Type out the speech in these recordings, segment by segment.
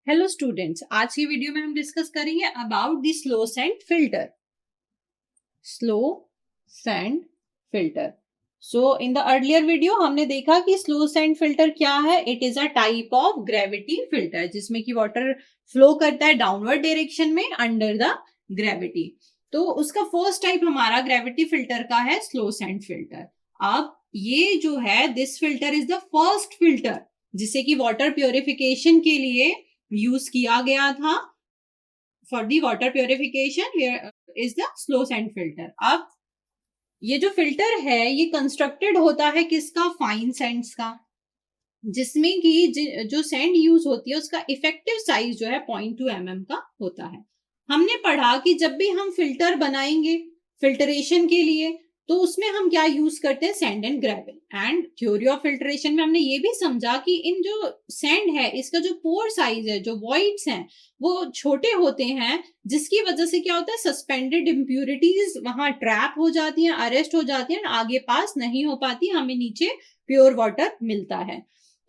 Hello students, आज की video में हम डिस्कस करेंगे about the slow sand filter. Slow sand filter. So in the earlier video हमने देखा कि स्लो सैंड फिल्टर क्या है। It is a type of gravity filter जिसमें कि वाटर फ्लो करता है डाउनवर्ड डायरेक्शन में अंडर द ग्रेविटी। तो उसका फर्स्ट टाइप हमारा ग्रेविटी फिल्टर का है स्लो सैंड फिल्टर। अब ये जो है this filter is the first filter जिसे कि वाटर प्योरिफिकेशन के लिए यूज किया गया था। For the water purification is the slow sand filter. अब ये जो फिल्टर है ये कंस्ट्रक्टेड होता है किसका? फाइन सैंड्स का, जिसमें कि जो सैंड यूज होती है उसका इफेक्टिव साइज जो है 0.2 mm का होता है। हमने पढ़ा कि जब भी हम फिल्टर बनाएंगे फिल्टरेशन के लिए तो उसमें हम क्या यूज करते हैं? Sand and gravel. And theory of filtration में हमने ये भी समझा कि इन जो सैंड है इसका जो पोर साइज है, जो वॉइड्स हैं, वो छोटे होते हैं, जिसकी वजह से क्या होता है? सस्पेंडेड इम्प्यूरिटीज वहां ट्रैप हो जाती हैं, अरेस्ट हो जाती हैं, आगे पास नहीं हो पाती, हमें नीचे प्योर वाटर मिलता है।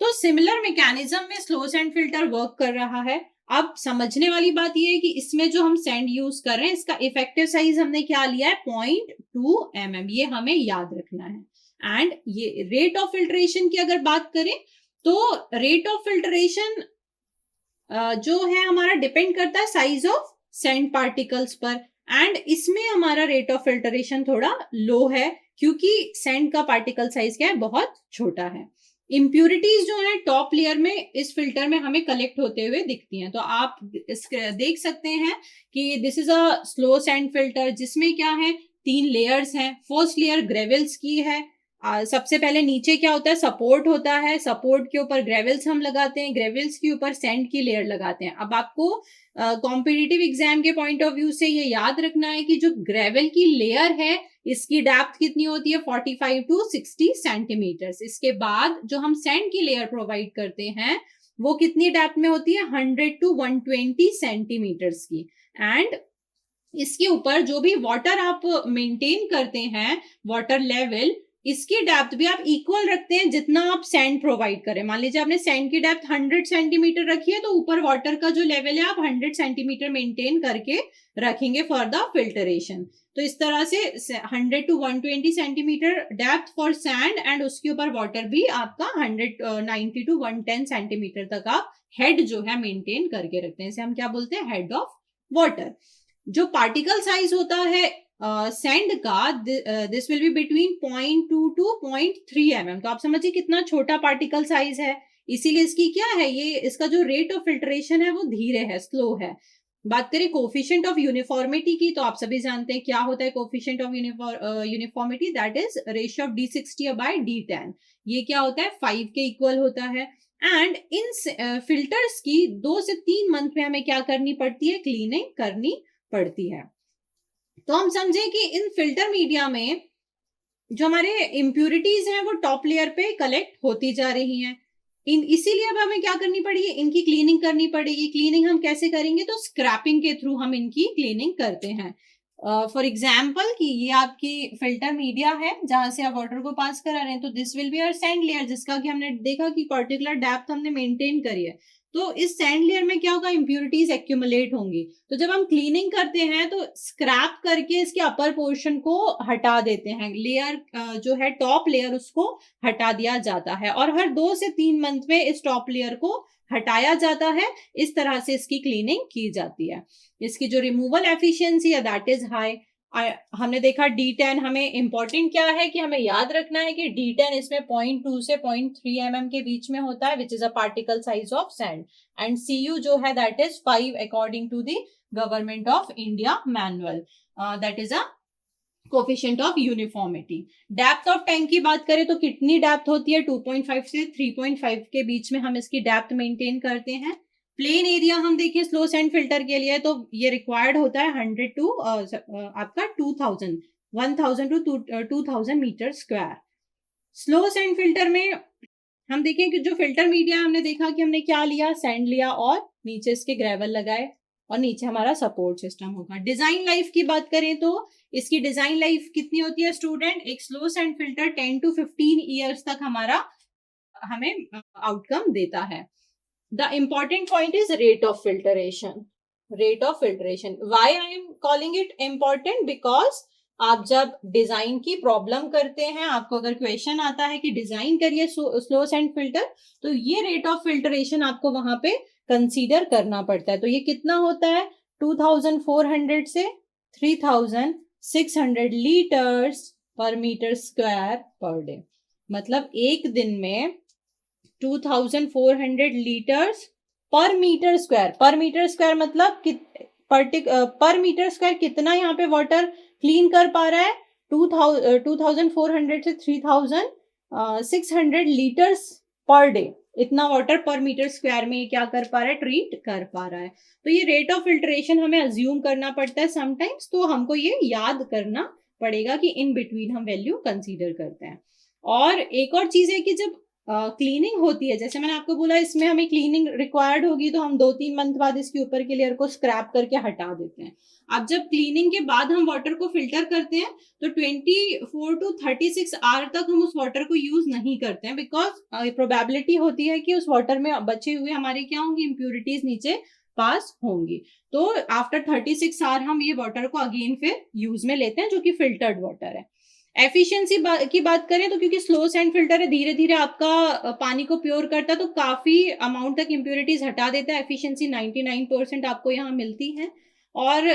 तो सिमिलर मैकेनिज्म में स्लो सैंड फिल्टर वर्क कर रहा है। अब समझने वाली बात यह है कि इसमें जो हम सैंड यूज कर रहे हैं इसका इफेक्टिव साइज हमने क्या लिया है? 0.2 mm। ये हमें याद रखना है। एंड ये रेट ऑफ फिल्ट्रेशन की अगर बात करें तो रेट ऑफ फिल्ट्रेशन जो है हमारा डिपेंड करता है साइज ऑफ सैंड पार्टिकल्स पर। एंड इसमें हमारा रेट ऑफ फिल्टरेशन थोड़ा लो है क्योंकि सैंड का पार्टिकल साइज क्या है? बहुत छोटा है। इम्प्यूरिटीज जो है टॉप लेयर में इस फिल्टर में हमें कलेक्ट होते हुए दिखती हैं। तो आप देख सकते हैं कि this is a slow sand filter जिसमें क्या है? 3 लेयर्स हैं। फर्स्ट लेयर ग्रेवल्स की है। सबसे पहले नीचे क्या होता है? सपोर्ट होता है। सपोर्ट के ऊपर ग्रेवल्स हम लगाते हैं, ग्रेवल्स के ऊपर सैंड की लेयर लगाते हैं। अब आपको कॉम्पिटिटिव एग्जाम के पॉइंट ऑफ व्यू से ये याद रखना है कि जो ग्रेवल की लेयर है इसकी डेप्थ कितनी होती है? 45 टू 60 सेंटीमीटर। इसके बाद जो हम सैंड की लेयर प्रोवाइड करते हैं वो कितनी डेप्थ में होती है? 100 टू 120 सेंटीमीटर्स की। एंड इसके ऊपर जो भी वाटर आप मेंटेन करते हैं, वाटर लेवल, इसकी डेप्थ भी आप इक्वल रखते हैं जितना आप सैंड प्रोवाइड करें। मान लीजिए आपने सैंड की डेप्थ 100 सेंटीमीटर रखी है तो ऊपर वाटर का जो लेवल है आप 100 सेंटीमीटर मेंटेन करके रखेंगे फॉर द फिल्टरेशन। तो इस तरह से 100 to 120 centimetre depth for sand and उसके ऊपर वाटर भी आपका 190 टू 110 सेंटीमीटर तक आप हेड जो है मेंटेन करके रखते हैं। इसे हम क्या बोलते हैं? Head of water. जो पार्टिकल साइज होता है सैंड का, this will be between 0.2 to 0.3 mm। तो आप समझिए कितना छोटा पार्टिकल साइज है। इसीलिए इसकी क्या है? ये इसका जो रेट ऑफ फिल्ट्रेशन है वो धीरे है, स्लो है। बात करें कोफिशिएंट ऑफ यूनिफॉर्मिटी की तो आप सभी जानते हैं क्या होता है coefficient of uniformity? That is ratio of D60 by D10। ये क्या होता है? 5 के इक्वल होता है। एंड इन फिल्टर्स की 2 से 3 मंथ में हमें क्या करनी पड़ती है? क्लीनिंग करनी पड़ती है। तो हम समझे कि इन फिल्टर मीडिया में जो हमारे इम्प्यूरिटीज हैं वो टॉप लेयर पे कलेक्ट होती जा रही हैं। इसीलिए अब हमें क्या करनी पड़ेगी? इनकी क्लीनिंग करनी पड़ेगी। क्लीनिंग हम कैसे करेंगे? तो स्क्रैपिंग के थ्रू हम इनकी क्लीनिंग करते हैं। फॉर एग्जाम्पल कि ये आपकी फिल्टर मीडिया है जहां से आप वाटर को पास करा रहे हैं, तो this will be our sand layer जिसका कि हमने देखा कि पर्टिकुलर डेप्थ हमने मेंटेन करी है। तो इस सैंड लेयर में क्या होगा? इम्प्यूरिटीज एक्यूमुलेट होंगी। तो जब हम क्लीनिंग करते हैं तो स्क्रैप करके इसके अपर पोर्शन को हटा देते हैं। लेयर जो है टॉप लेयर उसको हटा दिया जाता है और हर 2 से 3 मंथ में इस टॉप लेयर को हटाया जाता है। इस तरह से इसकी क्लीनिंग की जाती है। इसकी जो रिमूवल एफिशिएंसी है दैट इज हाई। हमने देखा D10 हमें इंपॉर्टेंट क्या है कि हमें याद रखना है कि D10 इसमें 0.2 से 0.3 mm के बीच में होता है, which is a particle size of sand. And CU जो है that is 5 according to the government of India manual. That is a coefficient of uniformity. Depth of tank की बात करें तो कितनी डेप्थ होती है? 2.5 से 3.5 के बीच में हम इसकी डेप्थ मेंटेन करते हैं। प्लेन एरिया हम देखिए स्लो सैंड फिल्टर के लिए तो ये रिक्वायर्ड होता है 100 टू आपका 2000 1000 to 2000 metre square. Slow sand filter में हम देखें कि जो फिल्टर मीडिया हमने देखा कि हमने क्या लिया? सैंड लिया और नीचे इसके ग्रेवल लगाए और नीचे हमारा सपोर्ट सिस्टम होगा। डिजाइन लाइफ की बात करें तो इसकी डिजाइन लाइफ कितनी होती है स्टूडेंट? एक slow sand filter 10 to 15 years तक हमारा हमें आउटकम देता है। The important point is rate of filtration. Rate of filtration. Why I am calling it important? Because आप जब डिजाइन की प्रॉब्लम करते हैं, आपको अगर क्वेश्चन आता है कि डिजाइन करिए स्लो सैंड फिल्टर, तो ये रेट ऑफ फिल्टरेशन आपको वहां पे कंसीडर करना पड़ता है. तो ये कितना होता है? 2400 से 3600 लीटर्स पर मीटर स्क्वायर पर डे. मतलब एक दिन में 2400 लीटर्स पर मीटर स्क्वायर. पर मीटर स्क्वायर मतलब पर मीटर स्क्वायर कितना यहाँ पे वाटर क्लीन कर पा रहा है? 2400 से 3600 लीटर्स पर डे. इतना वाटर पर मीटर स्क्वायर में ये क्या कर पा रहा है? ट्रीट कर पा रहा है. तो ये रेट ऑफ फिल्ट्रेशन हमें अज्यूम करना पड़ता है समटाइम्स, तो हमको ये याद करना पड़ेगा कि इन बिटवीन हम वैल्यू कंसीडर करते हैं. और एक और चीज है कि जब क्लीनिंग होती है, जैसे मैंने आपको बोला इसमें हमें क्लीनिंग रिक्वायर्ड होगी, तो हम 2-3 मंथ बाद इसके ऊपर के लेयर को स्क्रैप करके हटा देते हैं. अब जब क्लीनिंग के बाद हम वाटर को फिल्टर करते हैं तो 24 to 36 आवर तक हम उस वाटर को यूज नहीं करते हैं, बिकॉज प्रोबेबिलिटी होती है कि उस वाटर में बचे हुए हमारे क्या होंगे? इम्प्यूरिटीज नीचे पास होंगी. तो आफ्टर 36 आवर हम ये वाटर को अगेन फिर यूज में लेते हैं, जो कि फिल्टर्ड वाटर है. एफिशिएंसी की बात करें तो क्योंकि स्लो सैंड फिल्टर है, धीरे धीरे आपका पानी को प्योर करता है, तो काफी अमाउंट तक इम्प्योरिटीज हटा देता है. एफिशिएंसी 99% आपको यहाँ मिलती है. और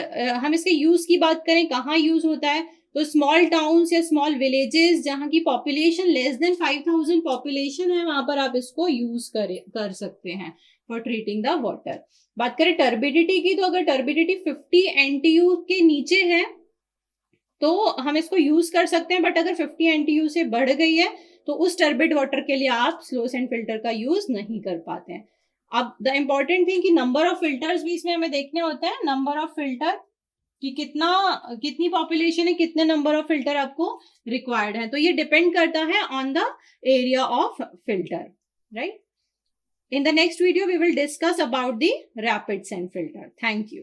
हम इसके यूज की बात करें, कहाँ यूज होता है, तो स्मॉल टाउन्स या स्मॉल विलेजेस जहाँ की पॉपुलेशन लेस देन 5000 पॉपुलेशन है, वहां पर आप इसको यूज कर सकते हैं फॉर ट्रीटिंग द वाटर. बात करें टर्बिडिटी की, तो अगर टर्बिडिटी 50 NTU के नीचे है तो हम इसको यूज कर सकते हैं, बट अगर 50 NTU से बढ़ गई है तो उस टर्बिड वाटर के लिए आप स्लो सैंड फिल्टर का यूज नहीं कर पाते हैं. अब द इम्पोर्टेंट थिंग कि नंबर ऑफ फिल्टर्स भी इसमें हमें देखने होते हैं. नंबर ऑफ फिल्टर कि कितनी पॉपुलेशन है, कितने नंबर ऑफ फिल्टर आपको रिक्वायर्ड है, तो ये डिपेंड करता है on the area of filter, right. In the next video we will discuss about the rapid sand filter. Thank you.